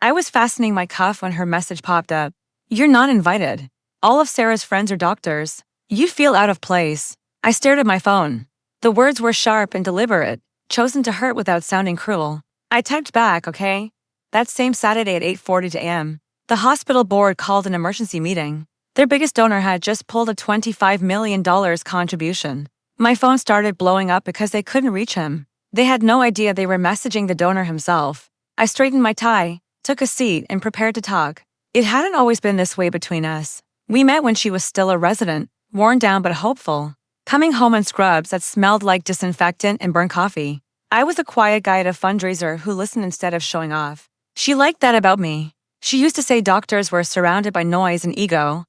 I was fastening my cuff when her message popped up. "You're not invited. All of Sarah's friends are doctors. You feel out of place." I stared at my phone. The words were sharp and deliberate, chosen to hurt without sounding cruel. I typed back, "Okay." That same Saturday at 8:40 a.m., the hospital board called an emergency meeting. Their biggest donor had just pulled a $25 million contribution. My phone started blowing up because they couldn't reach him. They had no idea they were messaging the donor himself. I straightened my tie, took a seat, and prepared to talk. It hadn't always been this way between us. We met when she was still a resident, worn down but hopeful. Coming home in scrubs that smelled like disinfectant and burnt coffee. I was a quiet guy at a fundraiser who listened instead of showing off. She liked that about me. She used to say doctors were surrounded by noise and ego,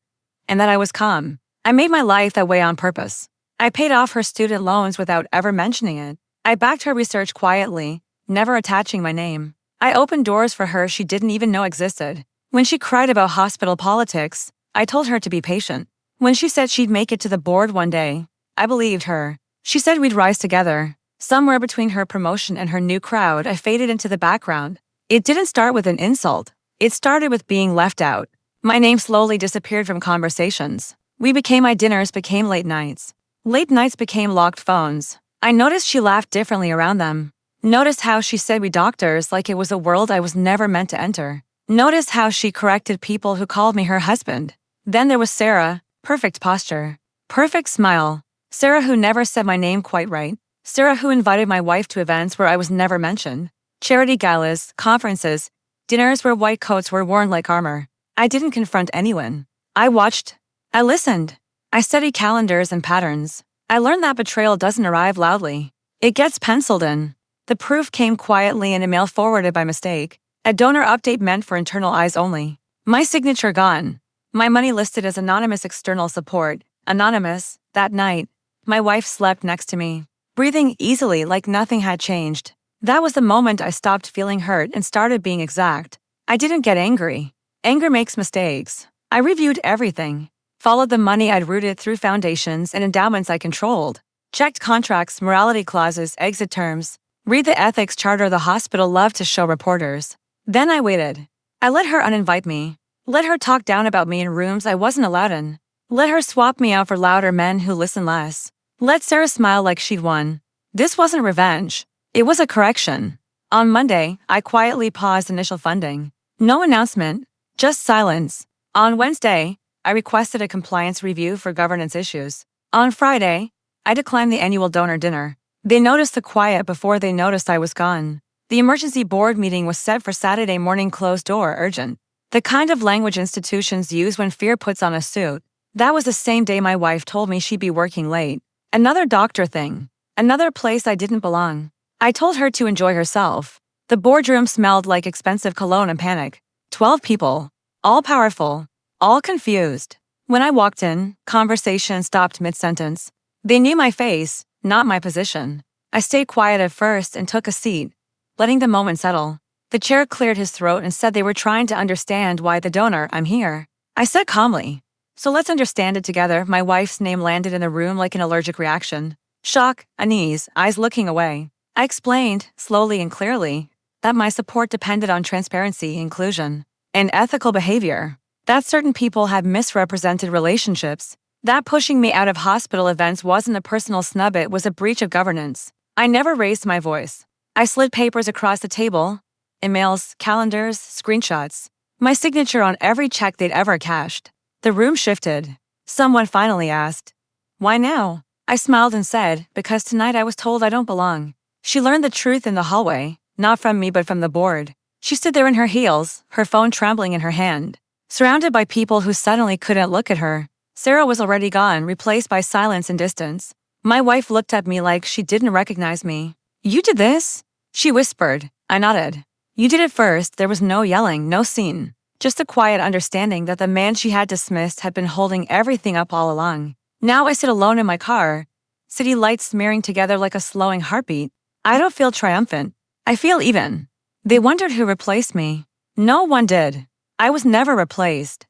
and that I was calm. I made my life that way on purpose. I paid off her student loans without ever mentioning it. I backed her research quietly, never attaching my name. I opened doors for her she didn't even know existed. When she cried about hospital politics, I told her to be patient. When she said she'd make it to the board one day, I believed her. She said we'd rise together. Somewhere between her promotion and her new crowd, I faded into the background. It didn't start with an insult. It started with being left out. My name slowly disappeared from conversations. My dinners became late nights. Late nights became locked phones. I noticed she laughed differently around them. Noticed how she said we doctors like it was a world I was never meant to enter. Noticed how she corrected people who called me her husband. Then there was Sarah, perfect posture, perfect smile. Sarah who never said my name quite right. Sarah who invited my wife to events where I was never mentioned. Charity galas, conferences, dinners where white coats were worn like armor. I didn't confront anyone. I watched. I listened. I studied calendars and patterns. I learned that betrayal doesn't arrive loudly. It gets penciled in. The proof came quietly in a mail forwarded by mistake. A donor update meant for internal eyes only. My signature gone. My money listed as anonymous external support. Anonymous. That night, my wife slept next to me, breathing easily like nothing had changed. That was the moment I stopped feeling hurt and started being exact. I didn't get angry. Anger makes mistakes. I reviewed everything. Followed the money I'd routed through foundations and endowments I controlled. Checked contracts, morality clauses, exit terms. Read the ethics charter the hospital loved to show reporters. Then I waited. I let her uninvite me. Let her talk down about me in rooms I wasn't allowed in. Let her swap me out for louder men who listen less. Let Sarah smile like she'd won. This wasn't revenge. It was a correction. On Monday, I quietly paused initial funding. No announcement, just silence. On Wednesday, I requested a compliance review for governance issues. On Friday, I declined the annual donor dinner. They noticed the quiet before they noticed I was gone. The emergency board meeting was set for Saturday morning, closed door, urgent. The kind of language institutions use when fear puts on a suit. That was the same day my wife told me she'd be working late. Another doctor thing. Another place I didn't belong. I told her to enjoy herself. The boardroom smelled like expensive cologne and panic. 12 people. All powerful. All confused. When I walked in, conversation stopped mid-sentence. They knew my face, not my position. I stayed quiet at first and took a seat, letting the moment settle. The chair cleared his throat and said they were trying to understand why the donor, I'm here. I said calmly, "So let's understand it together." My wife's name landed in the room like an allergic reaction. Shock, unease, eyes looking away. I explained, slowly and clearly, that my support depended on transparency, inclusion, and ethical behavior. That certain people had misrepresented relationships. That pushing me out of hospital events wasn't a personal snub, it was a breach of governance. I never raised my voice. I slid papers across the table, emails, calendars, screenshots. My signature on every check they'd ever cashed. The room shifted. Someone finally asked, "Why now?" I smiled and said, "Because tonight I was told I don't belong." She learned the truth in the hallway, not from me but from the board. She stood there in her heels, her phone trembling in her hand, surrounded by people who suddenly couldn't look at her. Sarah was already gone, replaced by silence and distance. My wife looked at me like she didn't recognize me. "You did this?" She whispered. I nodded. "You did it first." There was no yelling, no scene. Just a quiet understanding that the man she had dismissed had been holding everything up all along. Now I sit alone in my car, city lights smearing together like a slowing heartbeat. I don't feel triumphant. I feel even. They wondered who replaced me. No one did. I was never replaced.